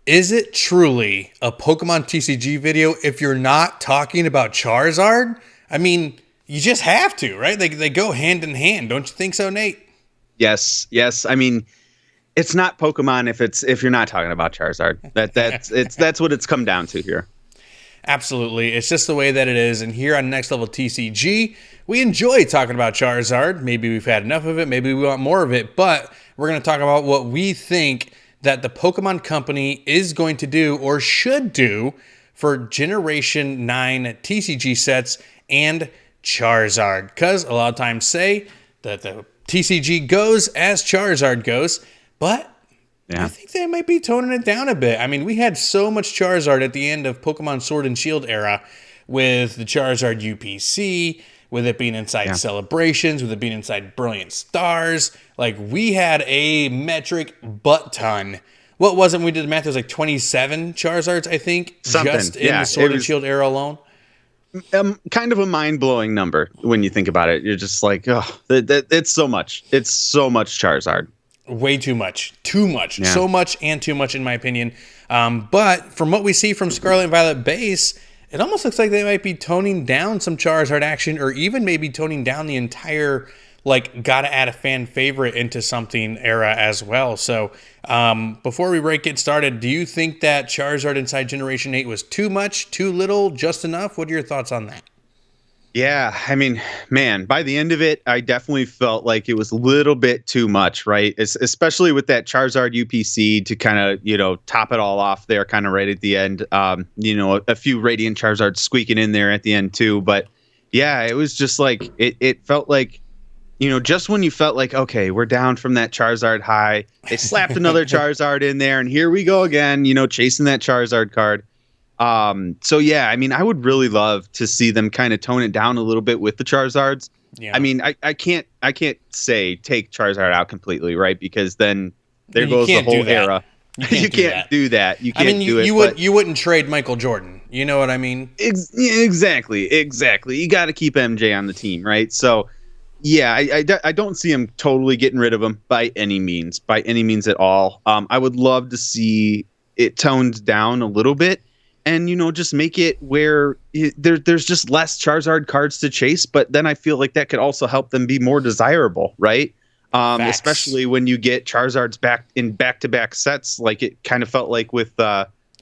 is it truly a Pokemon TCG video if you're not talking about Charizard? I mean, you just have to, right? They go hand in hand. Don't you think so, Nate? Yes. I mean, it's not Pokemon if you're not talking about Charizard. That's what it's come down to here. Absolutely. It's just the way that it is. And here on Next Level TCG, we enjoy talking about Charizard. Maybe we've had enough of it. Maybe we want more of it. But we're going to talk about what we think that the Pokemon Company is going to do or should do for Generation 9 TCG sets and Charizard. Because a lot of times say that the TCG goes as Charizard goes. But I think they might be toning it down a bit. I mean, we had so much Charizard at the end of Pokemon Sword and Shield era with the Charizard UPC, with it being inside Celebrations, with it being inside Brilliant Stars. Like, we had a metric butt ton. What was it when we did the math? It was like 27 Charizards, I think, just in the Sword and Shield era alone. Kind of a mind-blowing number when you think about it. You're just like, oh, it's so much. It's so much Charizard. Way too much. So much and too much in my opinion. But from what we see from Scarlet and Violet base, it almost looks like they might be toning down some Charizard action, or even maybe toning down the entire, like, gotta add a fan favorite into something era as well. So before we get started, do you think that Charizard inside Generation 8 was too much, too little, just enough? What are your thoughts on that? Yeah, I mean, man, by the end of it, I definitely felt like it was a little bit too much, right? Especially with that Charizard UPC to kind of, top it all off there kind of right at the end. A few Radiant Charizards squeaking in there at the end too. But yeah, it was just like, it felt like, just when you felt like, okay, we're down from that Charizard high, they slapped another Charizard in there and here we go again, chasing that Charizard card. So yeah, I mean, I would really love to see them kind of tone it down a little bit with the Charizards. Yeah. I mean, I can't say take Charizard out completely, right? Because then there goes the whole era. You can't do that. You can't do it. You wouldn't trade Michael Jordan. You know what I mean? Exactly. You got to keep MJ on the team, right? So yeah, I don't see him totally getting rid of him by any means at all. I would love to see it toned down a little bit. And, just make it where there's just less Charizard cards to chase. But then I feel like that could also help them be more desirable, right? Especially when you get Charizards back-to-back sets, like it kind of felt like with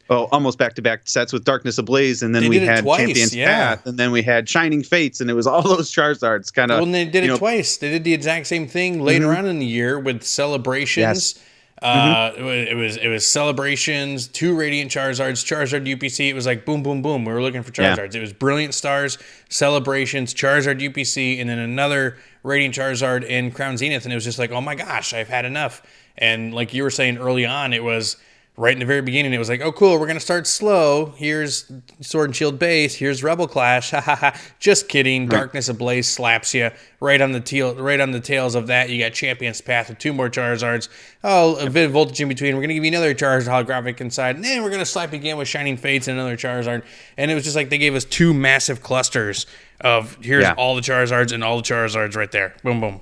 almost back-to-back sets with Darkness Ablaze. And then we had Champion's Path. And then we had Shining Fates. And it was all those Charizards kind of. Well, and they did it twice. They did the exact same thing later on in the year with Celebrations. Yes. It was Celebrations, 2 Radiant Charizards, Charizard UPC. It was like boom, boom, boom. We were looking for Charizards. Yeah. It was Brilliant Stars, Celebrations, Charizard UPC, and then another Radiant Charizard in Crown Zenith. And it was just like, oh my gosh, I've had enough. And like you were saying early on, it was right in the very beginning. It was like, oh cool, we're gonna start slow. Here's Sword and Shield base. Here's Rebel Clash. Ha ha ha. Just kidding. Right. Darkness Ablaze slaps you right on the tails of that. You got Champion's Path with 2 more Charizards. Oh, a bit of voltage in between. We're gonna give you another Charizard holographic inside, and then we're gonna slap you again with Shining Fates and another Charizard. And it was just like they gave us 2 massive clusters of here's all the Charizards and all the Charizards right there. Boom, boom.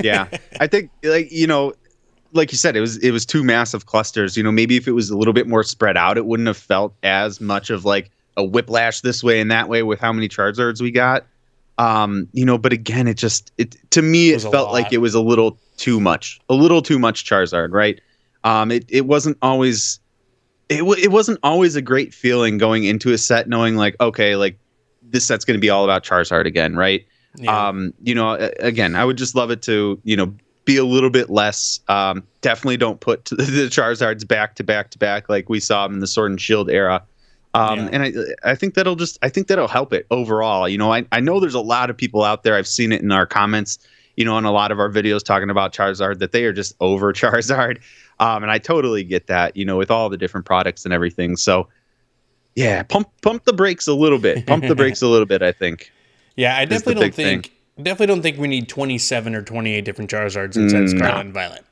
Yeah, I think like you said, it was 2 massive clusters. Maybe if it was a little bit more spread out, it wouldn't have felt as much of like a whiplash this way and that way with how many Charizards we got. But again, it to me it felt like it was a little too much Charizard, right? It wasn't always a great feeling going into a set knowing like, okay, like this set's going to be all about Charizard again, right? Yeah. Again, I would just love it to, be a little bit less. Definitely don't put the Charizards back to back like we saw them in the Sword and Shield era. And I think that'll help it overall. I know there's a lot of people out there. I've seen it in our comments, on a lot of our videos talking about Charizard that they are just over Charizard. And I totally get that, with all the different products and everything. So yeah, pump the brakes a little bit. I think. Yeah, I definitely don't think we need 27 or 28 different Charizards inside Scarlet and Violet.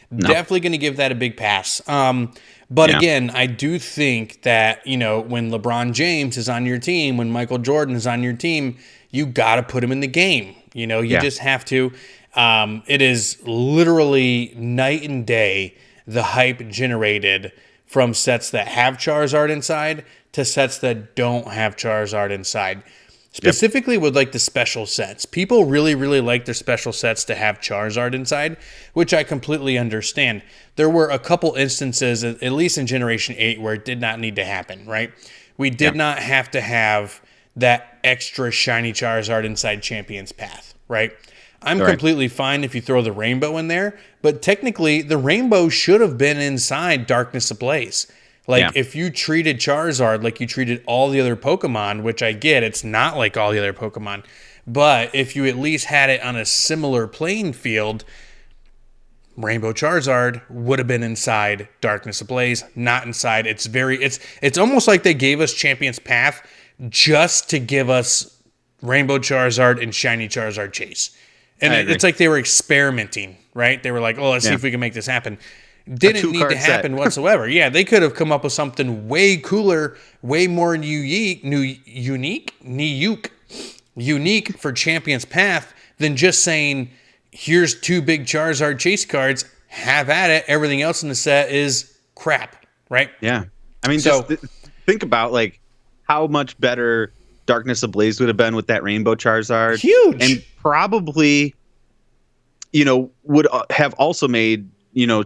No. Definitely going to give that a big pass. But again, I do think that, when LeBron James is on your team, when Michael Jordan is on your team, you got to put him in the game. You just have to. It is literally night and day the hype generated from sets that have Charizard inside to sets that don't have Charizard inside. Specifically with like the special sets. People really, really like their special sets to have Charizard inside, which I completely understand. There were a couple instances, at least in Generation 8, where it did not need to happen, right? We did not have to have that extra shiny Charizard inside Champion's Path, right? I'm completely fine if you throw the rainbow in there, but technically the rainbow should have been inside Darkness Ablaze. Like, if you treated Charizard like you treated all the other Pokemon, which I get, it's not like all the other Pokemon, but if you at least had it on a similar playing field, Rainbow Charizard would have been inside Darkness Ablaze, not inside. It's almost like they gave us Champion's Path just to give us Rainbow Charizard and Shiny Charizard Chase. And it's like they were experimenting, right? They were like, oh, let's see if we can make this happen. Didn't need to happen whatsoever. Yeah, they could have come up with something way cooler, way more unique for Champion's Path than just saying, here's 2 big Charizard chase cards, have at it. Everything else in the set is crap, right? Yeah. I mean, just think about like how much better Darkness Ablaze would have been with that Rainbow Charizard. Huge. And probably, would have also made,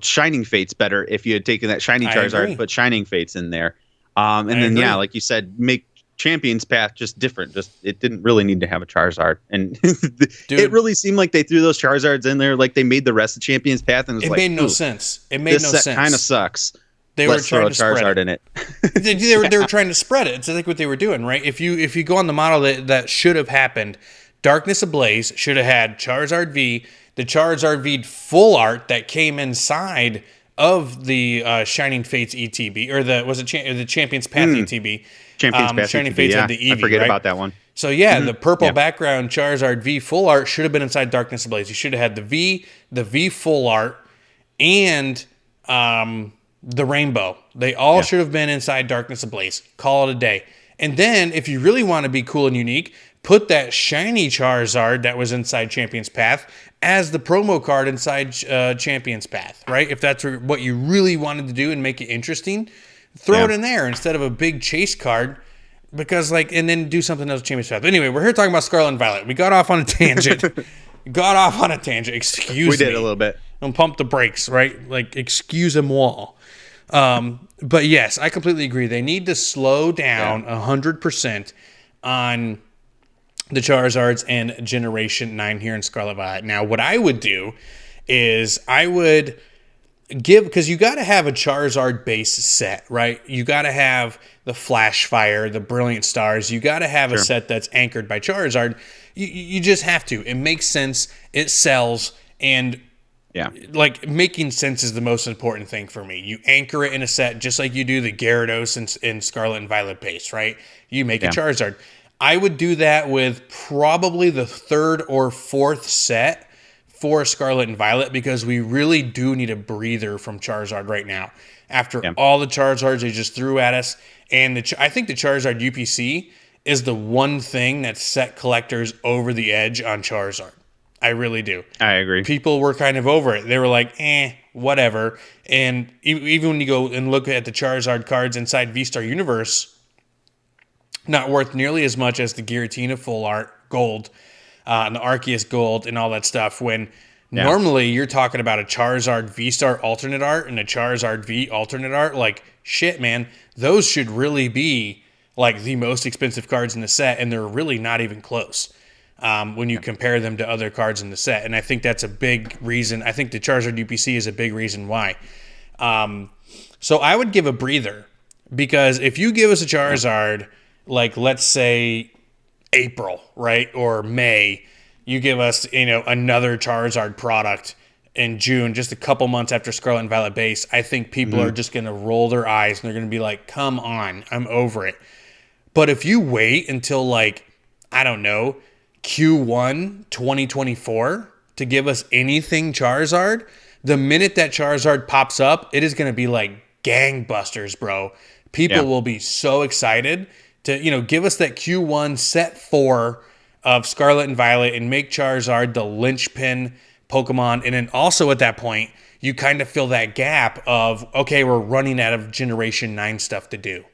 Shining Fates better if you had taken that shiny Charizard and put Shining Fates in there. And then, like you said, make Champion's Path just different. Just it didn't really need to have a Charizard. And it really seemed like they threw those Charizards in there like they made the rest of Champion's Path. And it made no sense. It made no sense. This kind of sucks. They were trying to Charizard spread in it. they were trying to spread it. It's like what they were doing, right? If you go on the model that should have happened, Darkness Ablaze should have had Charizard V, the Charizard V full art that came inside of the Shining Fates ETB, or the Champion's Path ETB. Champion's Path Shining ETB, Fates had the Eevee, I forget right? about that one. So the purple background Charizard V full art should have been inside Darkness Ablaze. You should have had the V full art, and the rainbow. They all should have been inside Darkness Ablaze. Call it a day. And then, if you really want to be cool and unique, put that shiny Charizard that was inside Champion's Path as the promo card inside Champion's Path, right? If that's what you really wanted to do and make it interesting, throw it in there instead of a big chase card, because and then do something else with Champion's Path. Anyway, we're here talking about Scarlet and Violet. We got off on a tangent. Excuse me. We did a little bit. Don't pump the brakes, right? Like, excuse-moi. But yes, I completely agree. They need to slow down 100% on the Charizards and Generation 9 here in Scarlet Violet. Now, what I would do is I would give, because you got to have a Charizard base set, right? You got to have the Flash Fire, the Brilliant Stars. You got to have a set that's anchored by Charizard. You just have to. It makes sense. It sells. And making sense is the most important thing for me. You anchor it in a set just like you do the Gyarados in Scarlet and Violet base, right? You make a Charizard. I would do that with probably the 3rd or 4th set for Scarlet and Violet, because we really do need a breather from Charizard right now. After all the Charizards they just threw at us, and I think the Charizard UPC is the one thing that set collectors over the edge on Charizard. I really do. I agree. People were kind of over it. They were like, whatever. And even when you go and look at the Charizard cards inside V-Star Universe, not worth nearly as much as the Giratina Full Art Gold, and the Arceus Gold and all that stuff, when normally you're talking about a Charizard V-Star alternate art and a Charizard V alternate art. Like, shit, man. Those should really be like the most expensive cards in the set, and they're really not even close. When you compare them to other cards in the set. And I think that's a big reason. I think the Charizard UPC is a big reason why. So I would give a breather, because if you give us a Charizard, like, let's say April, right? Or May, you give us, another Charizard product in June, just a couple months after Scarlet and Violet base, I think people are just going to roll their eyes and they're going to be like, come on, I'm over it. But if you wait until, I don't know, Q1 2024 to give us anything Charizard, the minute that Charizard pops up, it is going to be like gangbusters, bro. People will be so excited to, give us that Q1 set 4 of Scarlet and Violet and make Charizard the linchpin Pokemon. And then also at that point, you kind of fill that gap of, okay, we're running out of Generation 9 stuff to do,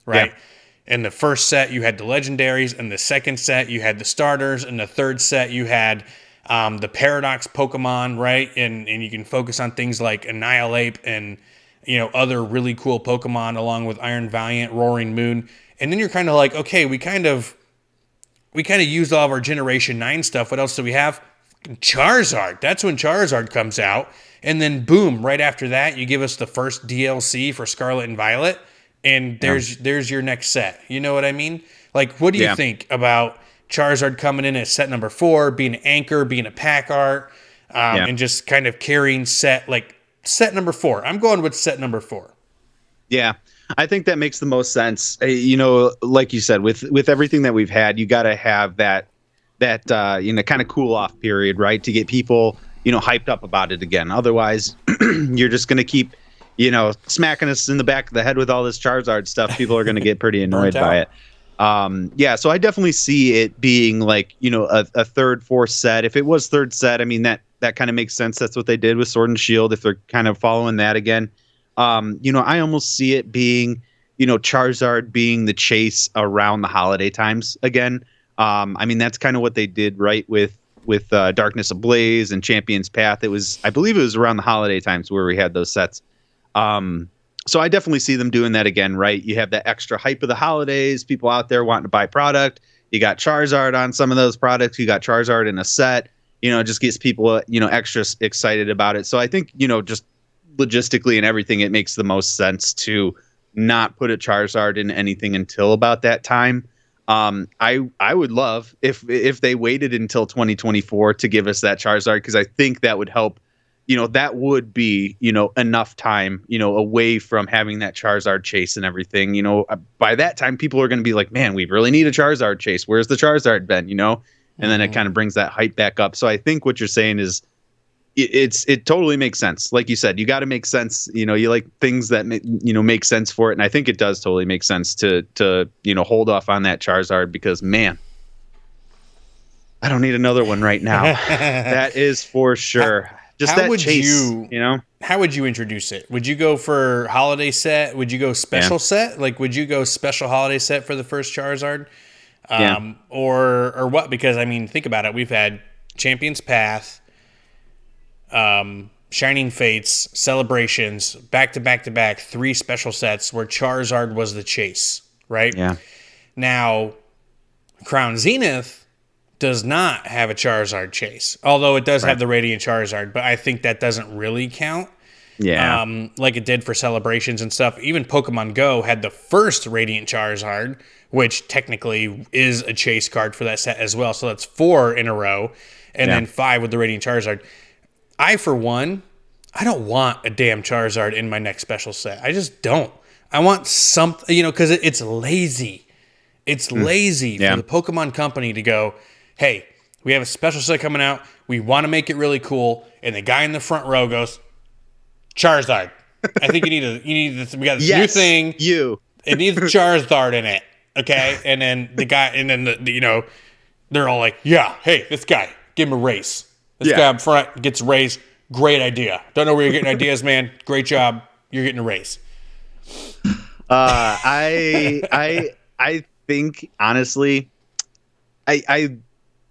right? Yeah. In the first set, you had the legendaries. In the second set, you had the starters. In the third set, you had the Paradox Pokemon, right? And you can focus on things like Annihilate and, other really cool Pokemon along with Iron Valiant, Roaring Moon. And then you're kind of like, okay, we kind of used all of our Generation 9 stuff. What else do we have? Charizard. That's when Charizard comes out. And then boom, right after that, you give us the first DLC for Scarlet and Violet, and there's your next set. You know what I mean? Like, what do you think about Charizard coming in at set number 4, being an anchor, being a pack art, and just kind of carrying set number 4? I'm going with set number 4. Yeah, I think that makes the most sense. Like you said, with everything that we've had, you got to have that kind of cool off period, right, to get people hyped up about it again. Otherwise, you're just going to keep, smacking us in the back of the head with all this Charizard stuff. People are going to get pretty annoyed by it. So I definitely see it being like, a third, fourth set. If it was third set, I mean, that kind of makes sense. That's what they did with Sword and Shield. If they're kind of following that again, I almost see it being, Charizard being the chase around the holiday times again. I mean, that's kind of what they did, right, with Darkness Ablaze and Champion's Path. I believe it was around the holiday times where we had those sets. So I definitely see them doing that again, right? You have that extra hype of the holidays, people out there wanting to buy product. You got Charizard on some of those products. You got Charizard in a set. It just gets people, extra excited about it. So I think, just logistically and everything, it makes the most sense to not put a Charizard in anything until about that time. I would love if they waited until 2024 to give us that Charizard, because I think that would help. That would be, enough time, away from having that Charizard chase and everything. By that time, people are going to be like, man, we really need a Charizard chase. Where's the Charizard been? And then it kind of brings that hype back up. So I think what you're saying is it totally makes sense. Like you said, you got to make sense. You like things that make sense for it. And I think it does totally make sense to hold off on that Charizard, because man, I don't need another one right now. That is for sure. Just how that would chase, How would you introduce it? Would you go for holiday set? Would you go special set? Like, would you go special holiday set for the first Charizard? Or what? Because I mean, think about it. We've had Champion's Path, Shining Fates, Celebrations, back to back to back, 3 special sets where Charizard was the chase, right? Yeah. Now, Crown Zenith does not have a Charizard chase, although it does have the Radiant Charizard, but I think that doesn't really count. Yeah. Like it did for Celebrations and stuff. Even Pokemon Go had the first Radiant Charizard, which technically is a chase card for that set as well. So that's 4 in a row, and then 5 with the Radiant Charizard. For one, I don't want a damn Charizard in my next special set. I just don't. I want something, because it's lazy. It's lazy for the Pokemon Company to go, hey, we have a special set coming out. We want to make it really cool. And the guy in the front row goes, Charizard. I think we got this new thing. It needs Charizard in it. Okay. And then the guy, and then they're all like, yeah, hey, this guy, give him a raise. This guy up front gets a raise. Great idea. Don't know where you're getting ideas, man. Great job. You're getting a raise. I think honestly, I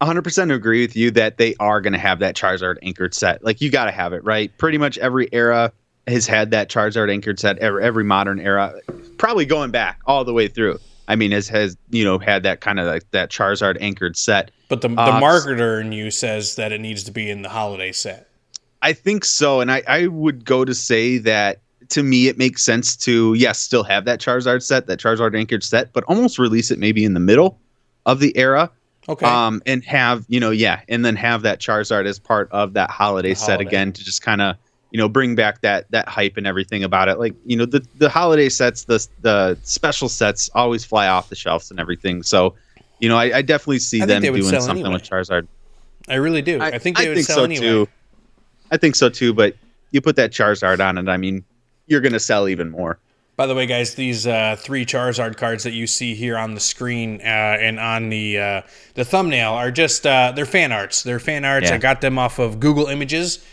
100% agree with you that they are going to have that Charizard anchored set. Like, you got to have it, right? Pretty much every era has had that Charizard anchored set. Every modern era, probably going back all the way through. I mean, has had that kind of like that Charizard anchored set. But the marketer in you says that it needs to be in the holiday set. I think so, and I would go to say that, to me, it makes sense to still have that Charizard set, that Charizard anchored set, but almost release it maybe in the middle of the era. Okay. And have, and then have that Charizard as part of that holiday set again, to just kind of, bring back that hype and everything about it. Like, the holiday sets, the special sets always fly off the shelves and everything. So, I definitely see them doing something with Charizard. I really do. I think they would sell so anyway. Too. I think so too, but you put that Charizard on it, I mean, you're going to sell even more. By the way, guys, these 3 Charizard cards that you see here on the screen and on the thumbnail are just they're fan arts. They're fan arts. Yeah. I got them off of Google Images.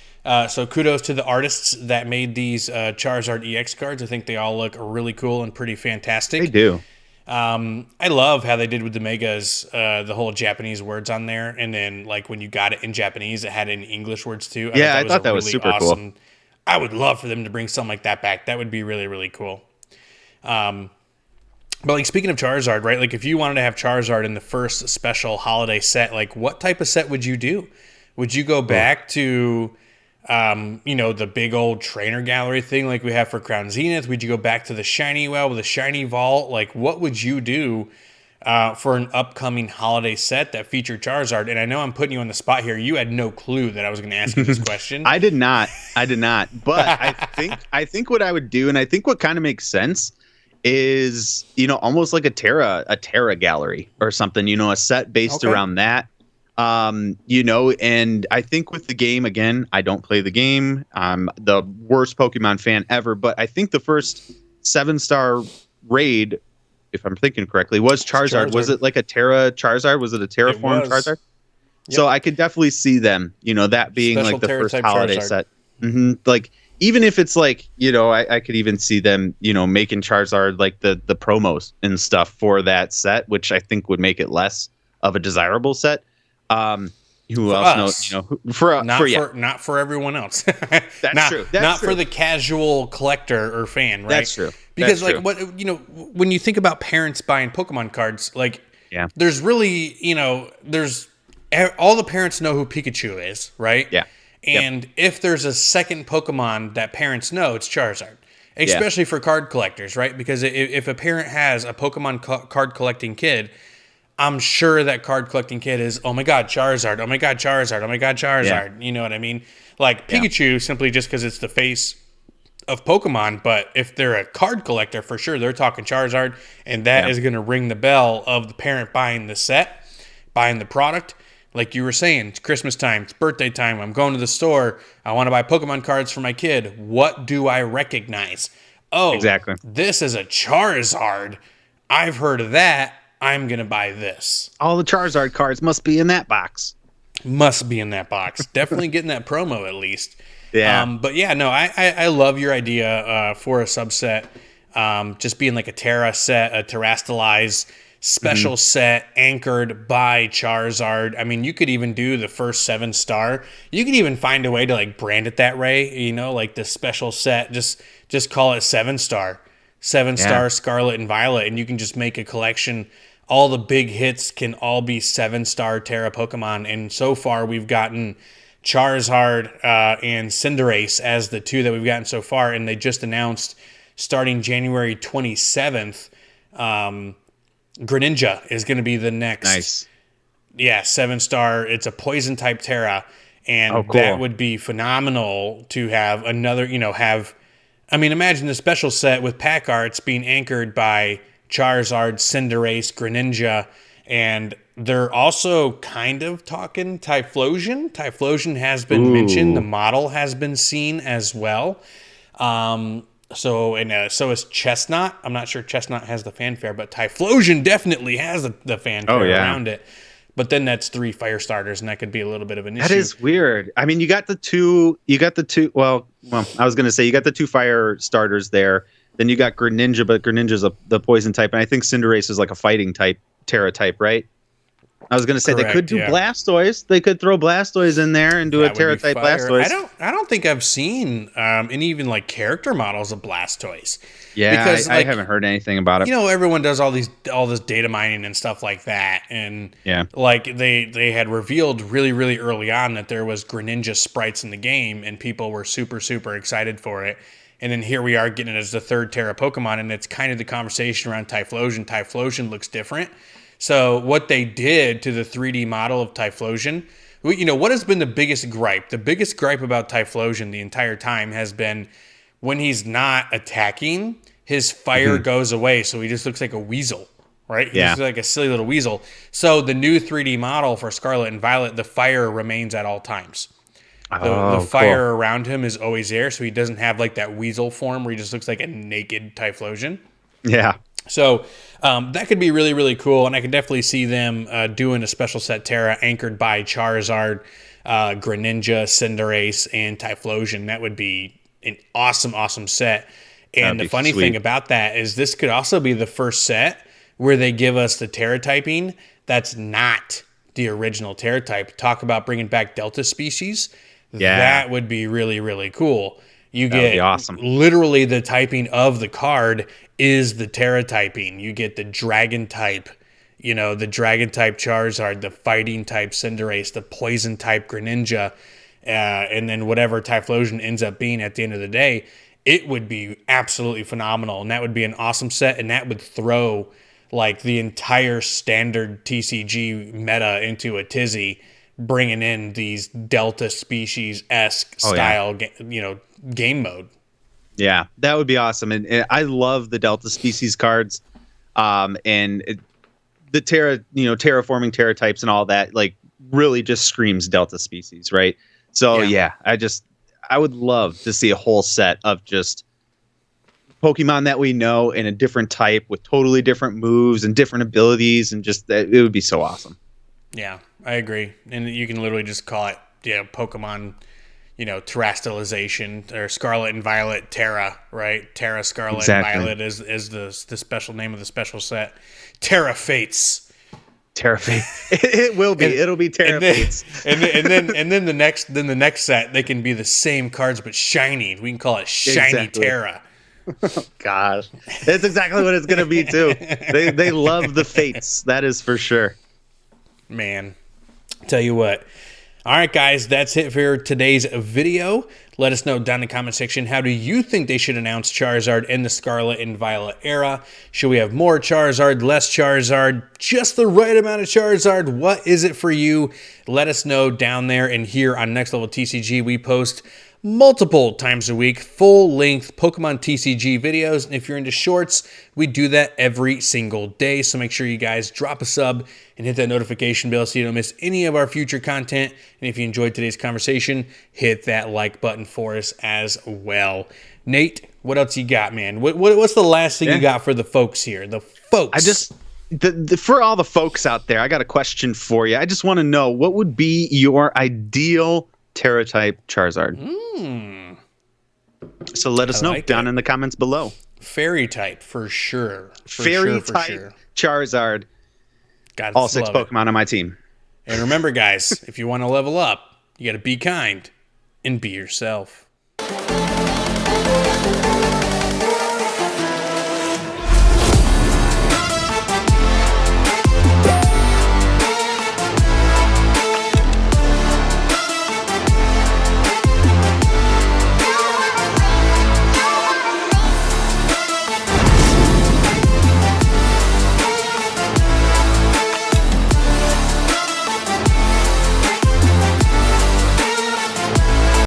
So kudos to the artists that made these Charizard EX cards. I think they all look really cool and pretty fantastic. They do. I love how they did with the megas, the whole Japanese words on there, and then like when you got it in Japanese, it had it in English words too. I thought that was super cool. I would love for them to bring something like that back. That would be really, really cool. But like speaking of Charizard, right? Like if you wanted to have Charizard in the first special holiday set, like what type of set would you do? Would you go back to, the big old trainer gallery thing like we have for Crown Zenith? Would you go back to the shiny well with a shiny vault? Like what would you do for an upcoming holiday set that featured Charizard? And I know I'm putting you on the spot here. You had no clue that I was going to ask you this question. I did not. But I think what I would do, and I think what kind of makes sense, is almost like a Tera gallery or something. A set based around that. And I think with the game, again, I don't play the game. I'm the worst Pokemon fan ever, but I think the first 7-star raid, if I'm thinking correctly, was Charizard. Was it like a Tera Charizard? Was it a Terraform Charizard? Yep. So I could definitely see them, that being Special like the Tera first type holiday Charizard. set. Mm-hmm. Like, even if it's like, I could even see them, making Charizard like the promos and stuff for that set, which I think would make it less of a desirable set. Who for else us. knows? Not for everyone else. That's true. Not for the casual collector or fan, right? That's true. Because That's like true. when you think about parents buying Pokemon cards, like there's really there's all the parents know who Pikachu is, right? Yeah. And if there's a second Pokemon that parents know, it's Charizard. Especially for card collectors, right? Because if a parent has a Pokemon card collecting kid, I'm sure that card collecting kid is, oh my God, Charizard. Oh my God, Charizard. Oh my God, Charizard. You know what I mean? Like Pikachu, simply just because it's the face of Pokemon. But if they're a card collector, for sure, they're talking Charizard. And that is going to ring the bell of the parent buying the set, buying the product. Like you were saying, it's Christmas time, it's birthday time, I'm going to the store, I want to buy Pokemon cards for my kid. What do I recognize? Oh, exactly. This is a Charizard. I've heard of that. I'm going to buy this. All the Charizard cards must be in that box. Must be in that box. Definitely getting that promo at least. Yeah. But yeah, no, I love your idea for a subset. Just being like a Tera set, a Terastallized special set anchored by Charizard. I mean, you could even do the first 7-star. You could even find a way to like brand it that way, like the special set, just call it 7-star. 7-star Scarlet and Violet, and you can just make a collection. All the big hits can all be 7-star Tera Pokemon, and so far we've gotten Charizard and Cinderace as the two that we've gotten so far, and they just announced starting January 27th, Greninja is going to be the next. 7-star. It's a poison type Tera, and that would be phenomenal to have another, imagine the special set with pack arts being anchored by Charizard, Cinderace, Greninja, and they're also kind of talking Typhlosion. Typhlosion has been mentioned. The model has been seen as well. So is Chestnut. I'm not sure Chestnut has the fanfare, but Typhlosion definitely has the fanfare around it. But then that's 3 fire starters, and that could be a little bit of an issue. That is weird. I mean, you got the two. Well, I was going to say you got the 2 fire starters there. Then you got Greninja, but Greninja's the poison type, and I think Cinderace is like a fighting type, Tera type, right? I was going to say they could do Blastoise. They could throw Blastoise in there and do a Tera type Blastoise. I don't think I've seen any even like character models of Blastoise. Yeah, because I haven't heard anything about it. Everyone does all this data mining and stuff like that, and like they had revealed really really early on that there was Greninja sprites in the game, and people were super super excited for it. And then here we are getting it as the 3rd Tera Pokemon, and it's kind of the conversation around Typhlosion. Typhlosion looks different. So what they did to the 3D model of Typhlosion, what has been the biggest gripe? The biggest gripe about Typhlosion the entire time has been when he's not attacking, his fire goes away, so he just looks like a weasel, right? He looks like a silly little weasel. So the new 3D model for Scarlet and Violet, the fire remains at all times. The fire around him is always there, so he doesn't have like that weasel form where he just looks like a naked Typhlosion. Yeah. So that could be really, really cool, and I could definitely see them doing a special set Tera anchored by Charizard, Greninja, Cinderace, and Typhlosion. That would be an awesome, awesome set. And That'd the be funny sweet. thing about that is this could also be the first set where they give us the Tera typing that's not the original Tera type. Talk about bringing back Delta species. Yeah. That would be really, really cool. You That would get be awesome. literally the typing of the card is the Tera typing. You get the dragon type, the dragon type Charizard, the fighting type Cinderace, the poison type Greninja, and then whatever Typhlosion ends up being at the end of the day. It would be absolutely phenomenal, and that would be an awesome set, and that would throw like the entire standard TCG meta into a tizzy, bringing in these Delta species-esque style, game mode. Yeah, that would be awesome. And I love the Delta species cards, the Terra, terraforming Terra types and all that. Like, really just screams Delta species, right? So yeah, I would love to see a whole set of just Pokemon that we know in a different type with totally different moves and different abilities, and just it would be so awesome. Yeah, I agree. And you can literally just call it, Pokemon, terrestrialization, or Scarlet and Violet Terra, right? Terra, Scarlet, Exactly. Violet is the special name of the special set. Terra Fates. Terra Fate. It will be. It'll be Terra Fates. And then the next set they can be the same cards but shiny. We can call it Shiny Exactly. Terra. Gosh, that's exactly what it's gonna be too. They love the Fates. That is for sure. Man, tell you what. All right, guys, that's it for today's video. Let us know down in the comment section, how do you think they should announce Charizard in the Scarlet and Violet era? Should we have more Charizard, less Charizard, just the right amount of Charizard? What is it for you? Let us know down there. And here on Next Level TCG, we post multiple times a week, full-length Pokemon TCG videos. And if you're into shorts, we do that every single day. So make sure you guys drop a sub and hit that notification bell so you don't miss any of our future content. And if you enjoyed today's conversation, hit that like button for us as well. Nate, what else you got, man? What's the last thing you got for the folks here? The folks. For all the folks out there, I got a question for you. I just want to know, what would be your ideal Terra type Charizard? So let us know down in the comments below. Fairy type for sure. Fairy type Charizard. All 6 Pokemon on my team. And remember, guys, if you want to level up, you got to be kind and be yourself.